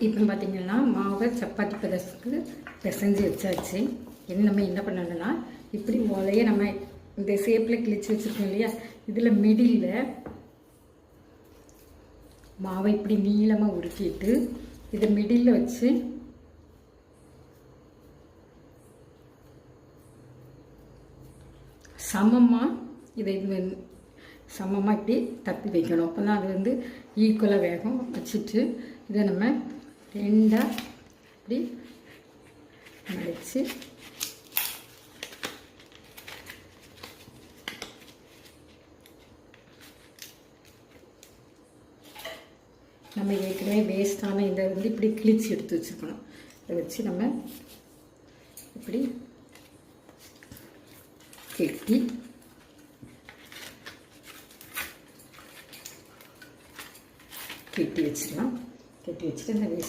இப்போ பார்த்திங்கன்னா மாவை சப்பாத்தி பதத்துக்கு பிசைஞ்சு வச்சாச்சு. நம்ம என்ன பண்ணணும்னா இப்படி முதலையே நம்ம இந்த ஷேப்பில் கிழிச்சு வச்சுருக்கோம் இல்லையா, இதில் மிடில் மாவை இப்படி நீளமாக உருக்கிட்டு இதை மிடில் வச்சு சமமாக இதை சமமாக இப்படி தப்பி வைக்கணும். அப்போ தான் அது ஈக்குவலாக வேகம். வச்சுட்டு இதை நம்ம ரெண்டாக இப்படி மடித்து நம்ம ஏற்கனவே வேஸ்ட்டான இதை இப்படி கிழிச்சு எடுத்து வச்சுக்கணும். இதை வச்சு நம்ம இப்படி கெட்டி வச்சுக்கலாம். கெட்டி வச்சுட்டு இந்த